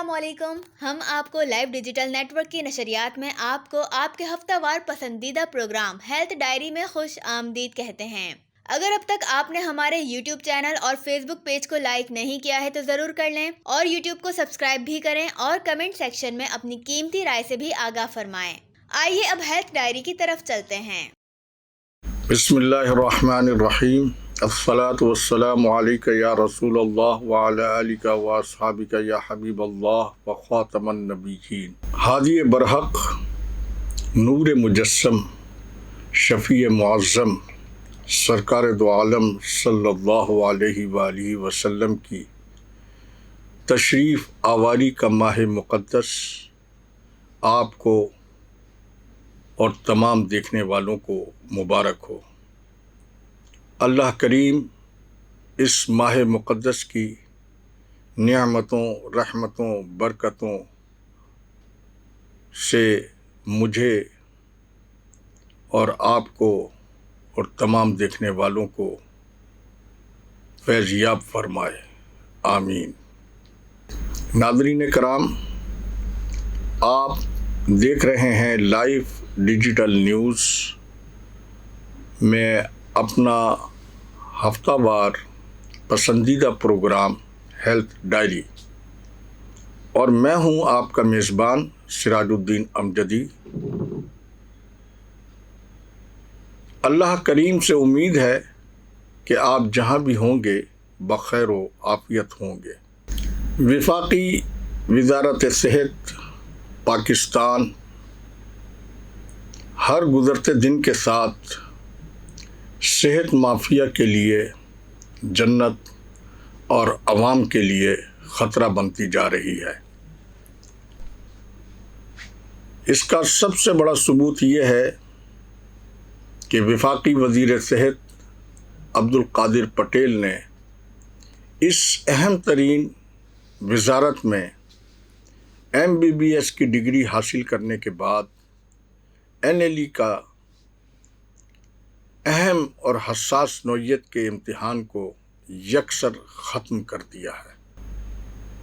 السلام علیکم. ہم آپ کو لائیو ڈیجیٹل نیٹ ورک کی نشریات میں آپ کو آپ کے ہفتہ وار پسندیدہ پروگرام ہیلتھ ڈائری میں خوش آمدید کہتے ہیں. اگر اب تک آپ نے ہمارے یوٹیوب چینل اور فیس بک پیج کو لائک نہیں کیا ہے تو ضرور کر لیں اور یوٹیوب کو سبسکرائب بھی کریں اور کمنٹ سیکشن میں اپنی قیمتی رائے سے بھی آگاہ فرمائیں. آئیے اب ہیلتھ ڈائری کی طرف چلتے ہیں. بسم اللہ الرحمن الرحیم. الصلاۃ والسلام علیک یا رسول اللہ وعلی آلک واصحابک یا حبیب اللہ وخاتم النبیین. ہادی برحق، نور مجسم، شفیع معظم، سرکار دو عالم صلی اللہ علیہ وآلہ وسلم کی تشریف آوری کا ماہ مقدس آپ کو اور تمام دیکھنے والوں کو مبارک ہو. اللہ کریم اس ماہ مقدس کی نعمتوں، رحمتوں، برکتوں سے مجھے اور آپ کو اور تمام دیکھنے والوں کو فیض یاب فرمائے. آمین. ناظرین کرام، آپ دیکھ رہے ہیں لائیو ڈیجیٹل نیوز میں اپنا ہفتہ وار پسندیدہ پروگرام ہیلتھ ڈائری، اور میں ہوں آپ کا میزبان سراج الدین امجدی. اللہ کریم سے امید ہے کہ آپ جہاں بھی ہوں گے بخیر و عافیت ہوں گے. وفاقی وزارت صحت پاکستان ہر گزرتے دن کے ساتھ صحت مافیا کے لیے جنت اور عوام کے لیے خطرہ بنتی جا رہی ہے. اس کا سب سے بڑا ثبوت یہ ہے کہ وفاقی وزیر صحت عبدالقادر پٹیل نے اس اہم ترین وزارت میں MBBS کی ڈگری حاصل کرنے کے بعد NLE کا اہم اور حساس نوعیت کے امتحان کو یکسر ختم کر دیا ہے.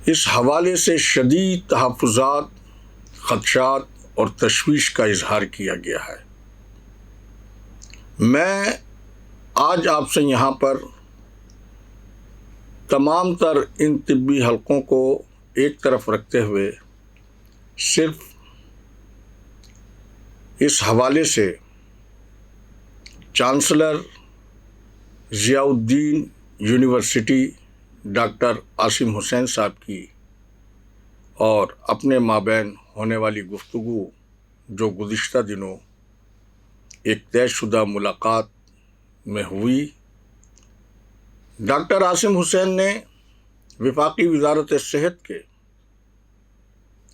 اس حوالے سے شدید تحفظات، خدشات اور تشویش کا اظہار کیا گیا ہے. میں آج آپ سے یہاں پر تمام تر ان طبی حلقوں کو ایک طرف رکھتے ہوئے صرف اس حوالے سے چانسلر ضیاء الدین یونیورسٹی ڈاکٹر عاصم حسین صاحب کی اور اپنے مابین ہونے والی گفتگو جو گزشتہ دنوں ایک طے شدہ ملاقات میں ہوئی، ڈاکٹر عاصم حسین نے وفاقی وزارت صحت کے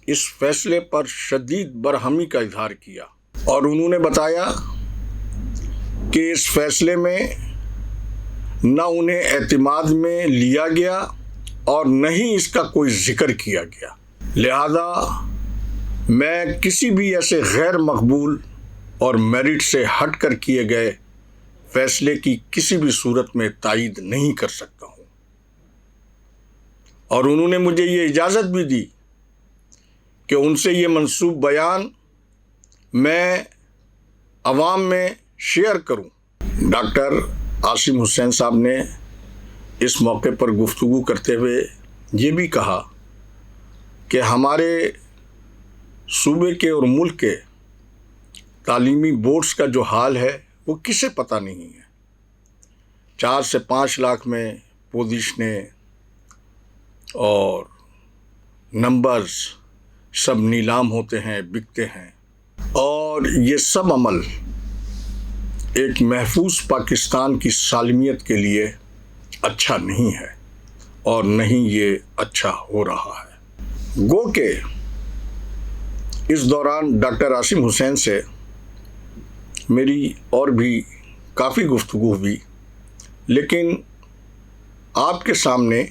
اس فیصلے پر شدید برہمی کا اظہار کیا اور انہوں نے بتایا کہ اس فیصلے میں نہ انہیں اعتماد میں لیا گیا اور نہ ہی اس کا کوئی ذکر کیا گیا. لہذا میں کسی بھی ایسے غیر مقبول اور میرٹ سے ہٹ کر کیے گئے فیصلے کی کسی بھی صورت میں تائید نہیں کر سکتا ہوں. اور انہوں نے مجھے یہ اجازت بھی دی کہ ان سے یہ منسوب بیان میں عوام میں شیئر کروں. ڈاکٹر عاصم حسین صاحب نے اس موقع پر گفتگو کرتے ہوئے یہ بھی کہا کہ ہمارے صوبے کے اور ملک کے تعلیمی بورڈز کا جو حال ہے وہ کسے پتہ نہیں ہے. 4 سے 5 لاکھ میں پوزیشنیں اور نمبرز سب نیلام ہوتے ہیں، بکتے ہیں، اور یہ سب عمل ایک محفوظ پاکستان کی سالمیت کے لیے اچھا نہیں ہے اور نہ ہی یہ اچھا ہو رہا ہے. گو کہ اس دوران ڈاکٹر عاصم حسین سے میری اور بھی کافی گفتگو ہوئی، لیکن آپ کے سامنے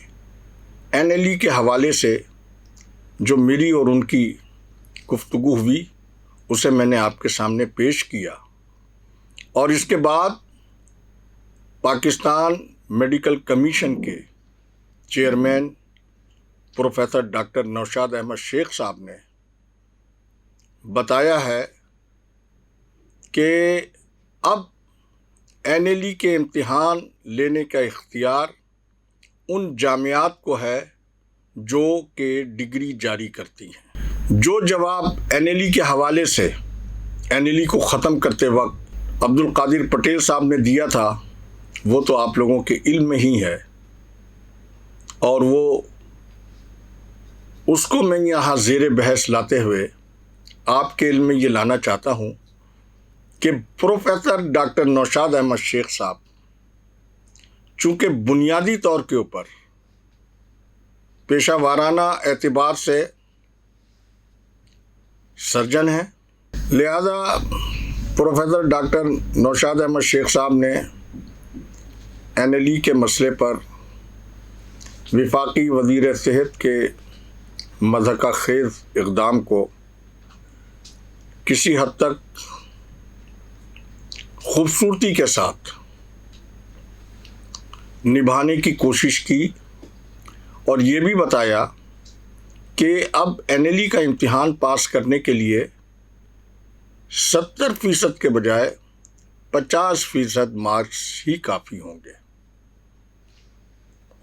NLE کے حوالے سے جو میری اور ان کی گفتگو ہوئی اسے میں نے آپ کے سامنے پیش کیا. اور اس کے بعد پاکستان میڈیکل کمیشن کے chairman professor doctor Naushad Ahmed Sheikh صاحب نے بتایا ہے کہ اب NLE کے امتحان لینے کا اختیار ان جامعات کو ہے جو کہ ڈگری جاری کرتی ہیں۔ جو جواب NLE کے حوالے سے NLE کو ختم کرتے وقت عبدالقادر پٹیل صاحب نے دیا تھا وہ تو آپ لوگوں کے علم میں ہی ہے، اور وہ اس کو میں یہاں زیر بحث لاتے ہوئے آپ کے علم میں یہ لانا چاہتا ہوں کہ پروفیسر ڈاکٹر نوشاد احمد شیخ صاحب چونکہ بنیادی طور کے اوپر پیشہ وارانہ اعتبار سے سرجن ہیں، لہذا پروفیسر ڈاکٹر نوشاد احمد شیخ صاحب نے NLE کے مسئلے پر وفاقی وزیر صحت کے مضحکہ خیز اقدام کو کسی حد تک خوبصورتی کے ساتھ نبھانے کی کوشش کی، اور یہ بھی بتایا کہ اب NLE کا امتحان پاس کرنے کے لیے 70% کے بجائے 50% مارکس ہی کافی ہوں گے،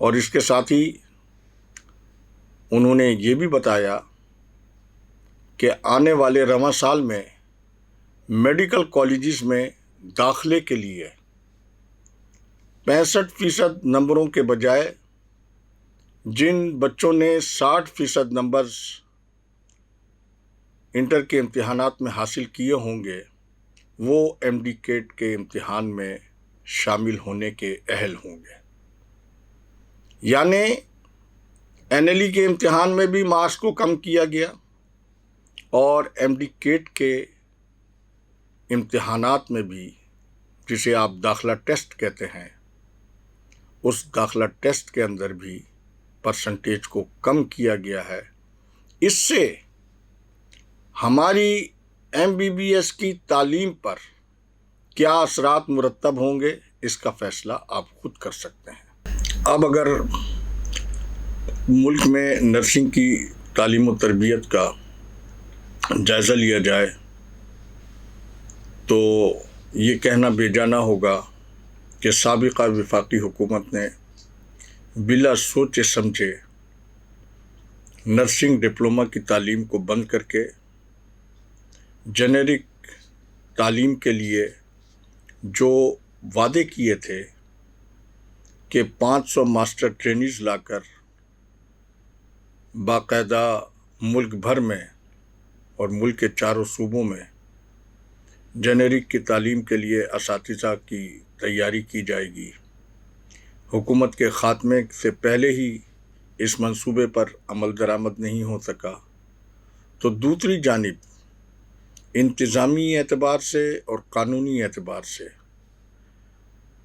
اور اس کے ساتھ ہی انہوں نے یہ بھی بتایا کہ آنے والے رواں سال میں میڈیکل کالجز میں داخلے کے لیے 65% نمبروں کے بجائے جن بچوں نے 60% نمبرز انٹر کے امتحانات میں حاصل کیے ہوں گے وہ MD کیٹ کے امتحان میں شامل ہونے کے اہل ہوں گے۔ یعنی NLE کے امتحان میں بھی مارکس کو کم کیا گیا، اور MD کیٹ کے امتحانات میں بھی، جسے آپ داخلہ ٹیسٹ کہتے ہیں، اس داخلہ ٹیسٹ کے اندر بھی پرسنٹیج کو کم کیا گیا ہے۔ اس سے ہماری MBBS کی تعلیم پر کیا اثرات مرتب ہوں گے اس کا فیصلہ آپ خود کر سکتے ہیں۔ اب اگر ملک میں نرسنگ کی تعلیم و تربیت کا جائزہ لیا جائے تو یہ کہنا بے جا نہ ہوگا کہ سابقہ وفاقی حکومت نے بلا سوچے سمجھے نرسنگ ڈپلومہ کی تعلیم کو بند کر کے جنیرک تعلیم کے لیے جو وعدے کیے تھے کہ 500 ماسٹر ٹرینیز لا کر باقاعدہ ملک بھر میں اور ملک کے چاروں صوبوں میں جنیرک کی تعلیم کے لیے اساتذہ کی تیاری کی جائے گی، حکومت کے خاتمے سے پہلے ہی اس منصوبے پر عمل درآمد نہیں ہو سکا، تو دوسری جانب انتظامی اعتبار سے اور قانونی اعتبار سے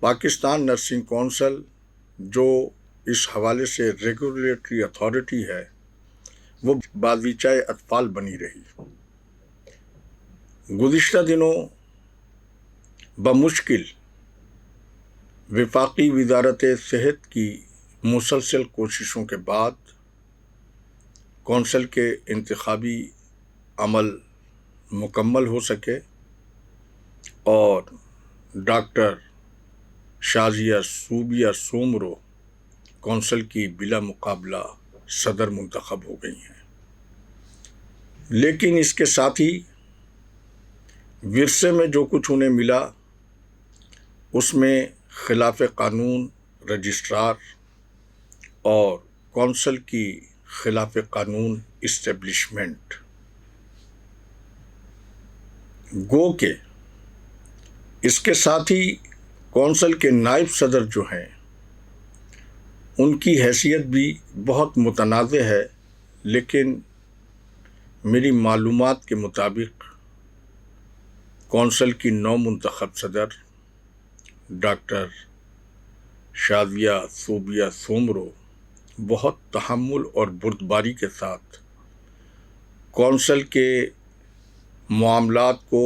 پاکستان نرسنگ کونسل جو اس حوالے سے ریگولیٹری اتھارٹی ہے وہ بازیچۂ اطفال بنی رہی۔ گزشتہ دنوں بمشکل وفاقی وزارت صحت کی مسلسل کوششوں کے بعد کونسل کے انتخابی عمل مکمل ہو سکے، اور ڈاکٹر شازیہ صوبیہ سومرو کونسل کی بلا مقابلہ صدر منتخب ہو گئی ہیں۔ لیکن اس کے ساتھ ہی ورثے میں جو کچھ انہیں ملا اس میں خلاف قانون رجسٹرار اور کونسل کی خلاف قانون اسٹیبلشمنٹ، گو کہ اس کے ساتھ ہی کونسل کے نائب صدر جو ہیں ان کی حیثیت بھی بہت متنازع ہے، لیکن میری معلومات کے مطابق کونسل کی نو منتخب صدر ڈاکٹر شازیہ صوبیہ سومرو بہت تحمل اور بردباری کے ساتھ کونسل کے معاملات کو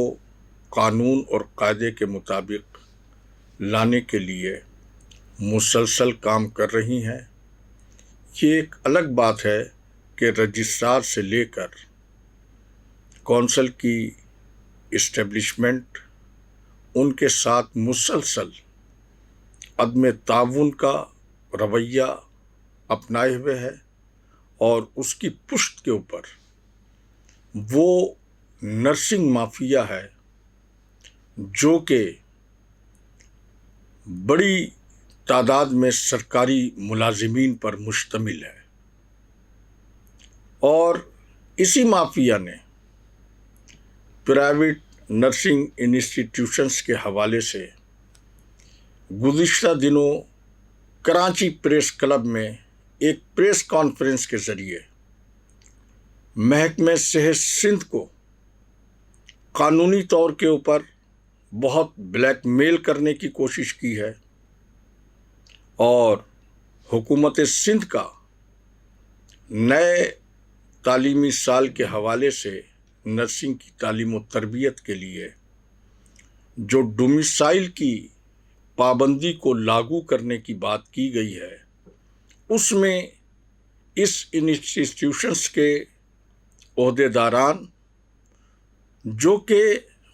قانون اور قاعدے کے مطابق لانے کے لیے مسلسل کام کر رہی ہیں۔ یہ ایک الگ بات ہے کہ رجسٹرار سے لے کر کونسل کی اسٹیبلشمنٹ ان کے ساتھ مسلسل عدم تعاون کا رویہ اپنائے ہوئے ہے، اور اس کی پشت کے اوپر وہ نرسنگ مافیا ہے جو کہ بڑی تعداد میں سرکاری ملازمین پر مشتمل ہے، اور اسی مافیا نے پرائیویٹ نرسنگ انسٹیٹیوشنز کے حوالے سے گزشتہ دنوں کراچی پریس کلب میں ایک پریس کانفرنس کے ذریعے محکمہ صحت سندھ کو قانونی طور کے اوپر بہت بلیک میل کرنے کی کوشش کی ہے، اور حکومت سندھ کا نئے تعلیمی سال کے حوالے سے نرسنگ کی تعلیم و تربیت کے لیے جو ڈومیسائل کی پابندی کو لاگو کرنے کی بات کی گئی ہے، اس میں اس انسٹیٹیوشنز کے عہدیداران جو کہ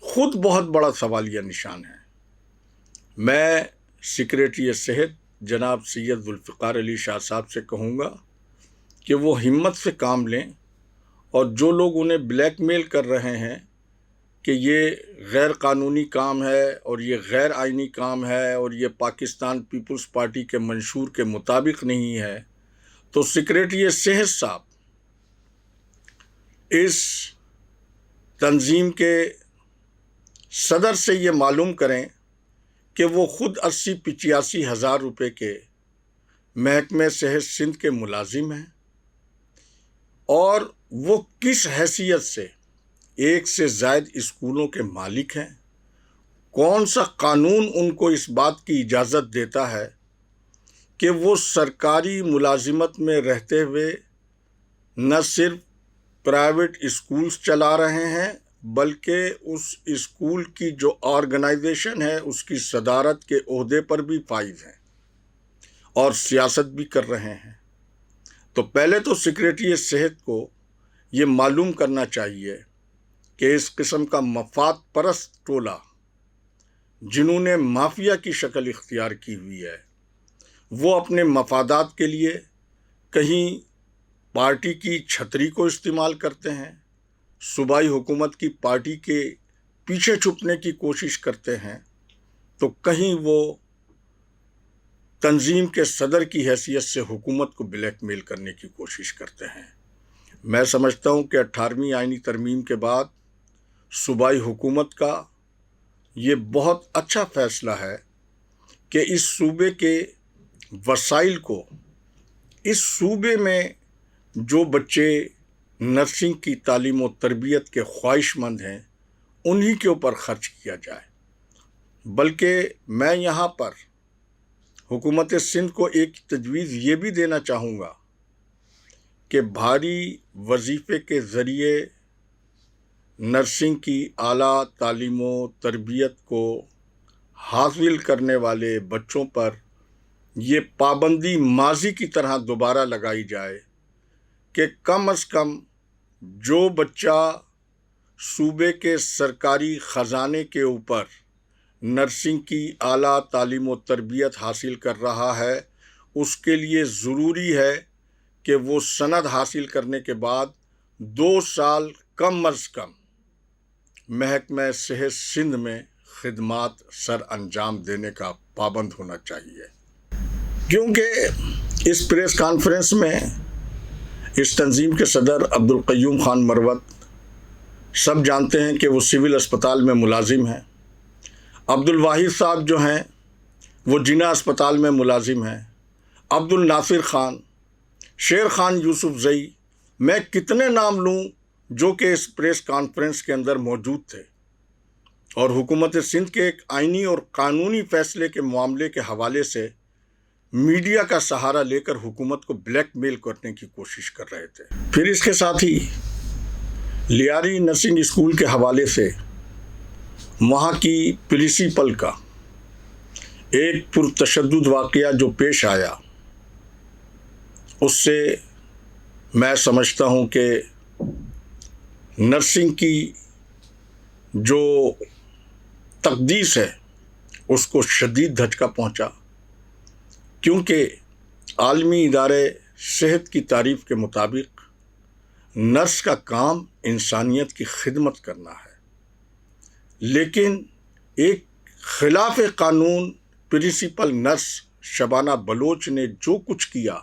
خود بہت بڑا سوالیہ نشان ہے، میں سیکریٹری صحت جناب سید ذوالفقار علی شاہ صاحب سے کہوں گا کہ وہ ہمت سے کام لیں، اور جو لوگ انہیں بلیک میل کر رہے ہیں کہ یہ غیر قانونی کام ہے اور یہ غیر آئینی کام ہے اور یہ پاکستان پیپلز پارٹی کے منشور کے مطابق نہیں ہے، تو سیکریٹری صحت صاحب اس تنظیم کے صدر سے یہ معلوم کریں کہ وہ خود 80-85 ہزار روپے کے محکمہ صحت سندھ کے ملازم ہیں، اور وہ کس حیثیت سے ایک سے زائد اسکولوں کے مالک ہیں، کون سا قانون ان کو اس بات کی اجازت دیتا ہے کہ وہ سرکاری ملازمت میں رہتے ہوئے نہ صرف پرائیویٹ اسکولز چلا رہے ہیں بلکہ اس اسکول کی جو آرگنائزیشن ہے اس کی صدارت کے عہدے پر بھی فائز ہیں اور سیاست بھی کر رہے ہیں۔ تو پہلے تو سیکریٹری صحت کو یہ معلوم کرنا چاہیے کہ اس قسم کا مفاد پرست ٹولہ جنہوں نے مافیا کی شکل اختیار کی ہوئی ہے، وہ اپنے مفادات کے لیے کہیں پارٹی کی چھتری کو استعمال کرتے ہیں، صوبائی حکومت کی پارٹی کے پیچھے چھپنے کی کوشش کرتے ہیں، تو کہیں وہ تنظیم کے صدر کی حیثیت سے حکومت کو بلیک میل کرنے کی کوشش کرتے ہیں۔ میں سمجھتا ہوں کہ 18ویں آئینی ترمیم کے بعد صوبائی حکومت کا یہ بہت اچھا فیصلہ ہے کہ اس صوبے کے وسائل کو، اس صوبے میں جو بچے نرسنگ کی تعلیم و تربیت کے خواہش مند ہیں انہی کے اوپر خرچ کیا جائے۔ بلکہ میں یہاں پر حکومت سندھ کو ایک تجویز یہ بھی دینا چاہوں گا کہ بھاری وظیفے کے ذریعے نرسنگ کی اعلیٰ تعلیم و تربیت کو حاصل کرنے والے بچوں پر یہ پابندی ماضی کی طرح دوبارہ لگائی جائے کہ کم از کم جو بچہ صوبے کے سرکاری خزانے کے اوپر نرسنگ کی اعلیٰ تعلیم و تربیت حاصل کر رہا ہے، اس کے لیے ضروری ہے کہ وہ سند حاصل کرنے کے بعد 2 سال کم از کم محکمہ صحت سندھ میں خدمات سر انجام دینے کا پابند ہونا چاہیے۔ کیونکہ اس پریس کانفرنس میں اس تنظیم کے صدر عبدالقیوم خان مروت سب جانتے ہیں کہ وہ سول اسپتال میں ملازم ہیں، عبدالواحد صاحب جو ہیں وہ جناح اسپتال میں ملازم ہیں، عبدالناصر خان، شیر خان یوسف زئی، میں کتنے نام لوں جو کہ اس پریس کانفرنس کے اندر موجود تھے، اور حکومت سندھ کے ایک آئینی اور قانونی فیصلے کے معاملے کے حوالے سے میڈیا کا سہارا لے کر حکومت کو بلیک میل کرنے کی کوشش کر رہے تھے۔ پھر اس کے ساتھ ہی لیاری نرسنگ اسکول کے حوالے سے وہاں کی پرنسپل کا ایک پرتشدد واقعہ جو پیش آیا، اس سے میں سمجھتا ہوں کہ نرسنگ کی جو تقدیس ہے اس کو شدید دھچکا پہنچا، کیونکہ عالمی ادارے صحت کی تعریف کے مطابق نرس کا کام انسانیت کی خدمت کرنا ہے، لیکن ایک خلاف قانون پرنسپل نرس شبانہ بلوچ نے جو کچھ کیا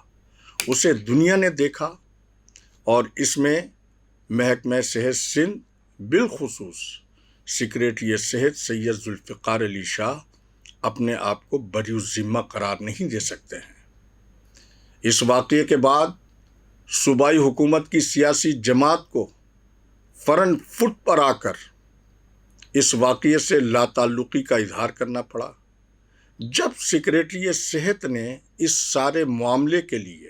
اسے دنیا نے دیکھا، اور اس میں محکمہ صحت سندھ بالخصوص سیکریٹری صحت سید ذوالفقار علی شاہ اپنے آپ کو بری الذمہ قرار نہیں دے سکتے ہیں۔ اس واقعے کے بعد صوبائی حکومت کی سیاسی جماعت کو فرنٹ فٹ پر آ کر اس واقعے سے لا تعلقی کا اظہار کرنا پڑا۔ جب سیکریٹری صحت نے اس سارے معاملے کے لیے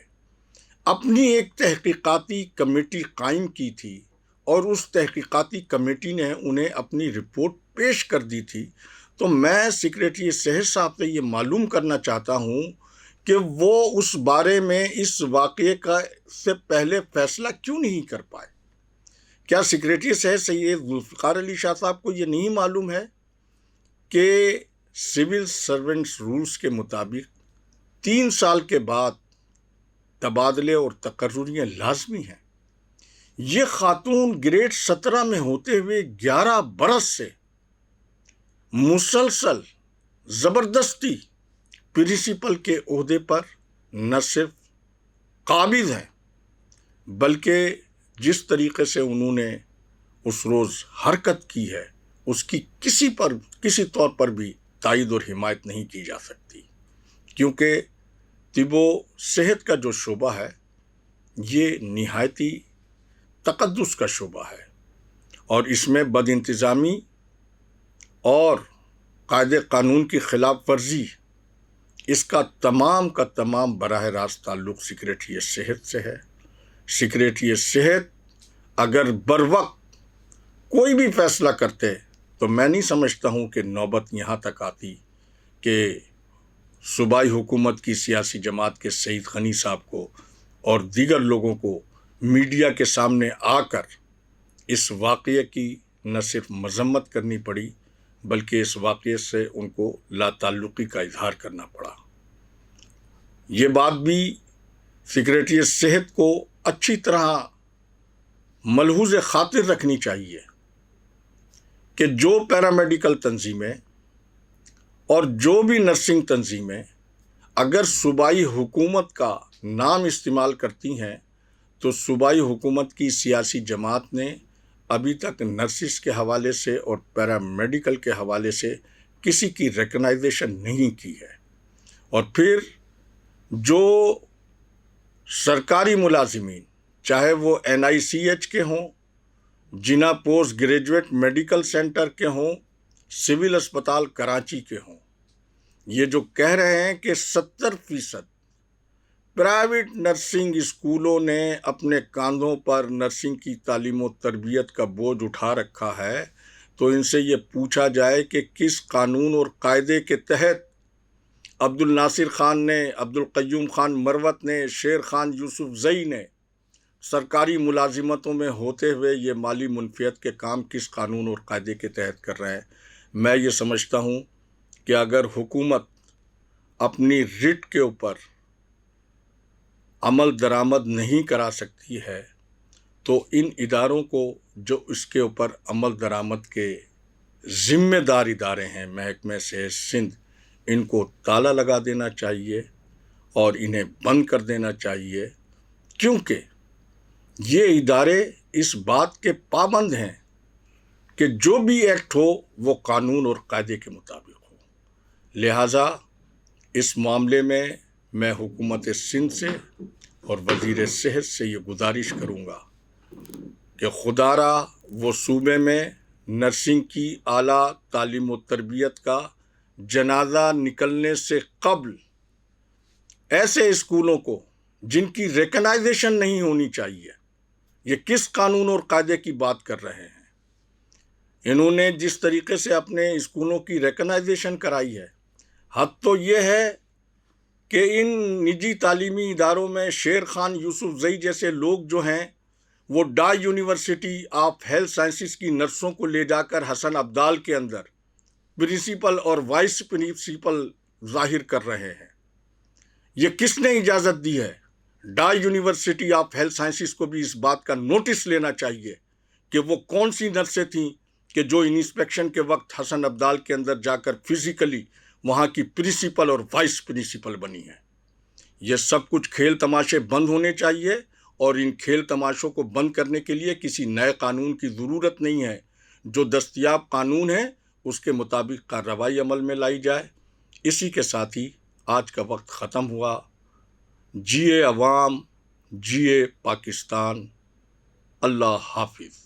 اپنی ایک تحقیقاتی کمیٹی قائم کی تھی اور اس تحقیقاتی کمیٹی نے انہیں اپنی رپورٹ پیش کر دی تھی، تو میں سیکریٹری صحت صاحب سے یہ معلوم کرنا چاہتا ہوں کہ وہ اس بارے میں اس واقعے سے پہلے فیصلہ کیوں نہیں کر پائے؟ کیا سیکریٹری صحت سید ذوالفقار علی شاہ صاحب کو یہ نہیں معلوم ہے کہ سول سرونٹس رولز کے مطابق 3 سال کے بعد تبادلے اور تقرریاں لازمی ہیں؟ یہ خاتون گریڈ 17 میں ہوتے ہوئے 11 برس سے مسلسل زبردستی پرنسپل کے عہدے پر نہ صرف قابض ہیں، بلکہ جس طریقے سے انہوں نے اس روز حرکت کی ہے اس کی کسی طور پر بھی تائید اور حمایت نہیں کی جا سکتی، کیونکہ طب و صحت کا جو شعبہ ہے یہ نہایتی تقدس کا شعبہ ہے، اور اس میں بد انتظامی اور قاعدے قانون کی خلاف ورزی اس کا تمام براہ راست تعلق سیکریٹری صحت سے ہے۔ سیکریٹری صحت اگر بروقت کوئی بھی فیصلہ کرتے تو میں نہیں سمجھتا ہوں کہ نوبت یہاں تک آتی کہ صوبائی حکومت کی سیاسی جماعت کے سعید غنی صاحب کو اور دیگر لوگوں کو میڈیا کے سامنے آ کر اس واقعے کی نہ صرف مذمت کرنی پڑی بلکہ اس واقعے سے ان کو لا تعلقی کا اظہار کرنا پڑا۔ یہ بات بھی سیکریٹری صحت کو اچھی طرح ملحوظ خاطر رکھنی چاہیے کہ جو پیرامیڈیکل تنظیمیں اور جو بھی نرسنگ تنظیمیں اگر صوبائی حکومت کا نام استعمال کرتی ہیں تو صوبائی حکومت کی سیاسی جماعت نے ابھی تک نرسز کے حوالے سے اور پیرامیڈیکل کے حوالے سے کسی کی ریکگنائزیشن نہیں کی ہے، اور پھر جو سرکاری ملازمین چاہے وہ NICH کے ہوں، جنا پوسٹ گریجویٹ میڈیکل سینٹر کے ہوں، سول اسپتال کراچی کے ہوں، یہ جو کہہ رہے ہیں کہ 70% پرائیویٹ نرسنگ اسکولوں نے اپنے کاندھوں پر نرسنگ کی تعلیم و تربیت کا بوجھ اٹھا رکھا ہے، تو ان سے یہ پوچھا جائے کہ کس قانون اور قاعدے کے تحت عبد الناصر خان نے، عبد القیوم خان مروت نے، شیر خان یوسف زئی نے سرکاری ملازمتوں میں ہوتے ہوئے یہ مالی منفیت کے کام کس قانون اور قاعدے کے تحت کر رہے ہیں؟ میں یہ سمجھتا ہوں کہ اگر حکومت اپنی رٹ کے اوپر عمل درآمد نہیں کرا سکتی ہے تو ان اداروں کو جو اس کے اوپر عمل درآمد کے ذمہ دار ادارے ہیں، محکمہ صحت سندھ، ان کو تالا لگا دینا چاہیے اور انہیں بند کر دینا چاہیے، کیونکہ یہ ادارے اس بات کے پابند ہیں کہ جو بھی ایکٹ ہو وہ قانون اور قاعدے کے مطابق ہو۔ لہٰذا اس معاملے میں میں حکومت سندھ سے اور وزیر صحت سے یہ گزارش کروں گا کہ خدا را وہ صوبے میں نرسنگ کی اعلیٰ تعلیم و تربیت کا جنازہ نکلنے سے قبل ایسے اسکولوں کو جن کی ریکگنائزیشن نہیں ہونی چاہیے، یہ کس قانون اور قاعدے کی بات کر رہے ہیں؟ انہوں نے جس طریقے سے اپنے اسکولوں کی ریکگنائزیشن کرائی ہے، حد تو یہ ہے کہ ان نجی تعلیمی اداروں میں شیر خان یوسف زئی جیسے لوگ جو ہیں وہ ڈائی یونیورسٹی آف ہیلتھ سائنسز کی نرسوں کو لے جا کر حسن ابدال کے اندر پرنسپل اور وائس پرنسپل ظاہر کر رہے ہیں. یہ کس نے اجازت دی ہے؟ ڈائی یونیورسٹی آف ہیلتھ سائنسز کو بھی اس بات کا نوٹس لینا چاہیے کہ وہ کون سی نرسیں تھیں کہ جو انسپیکشن کے وقت حسن ابدال کے اندر جا کر فزیکلی وہاں کی پرنسپل اور وائس پرنسپل بنی ہیں. یہ سب کچھ کھیل تماشے بند ہونے چاہیے، اور ان کھیل تماشوں کو بند کرنے کے لیے کسی نئے قانون کی ضرورت نہیں ہے. جو دستیاب قانون ہے اس کے مطابق کارروائی عمل میں لائی جائے. اسی کے ساتھ ہی آج کا وقت ختم ہوا. جیے عوام، جیے پاکستان. اللہ حافظ.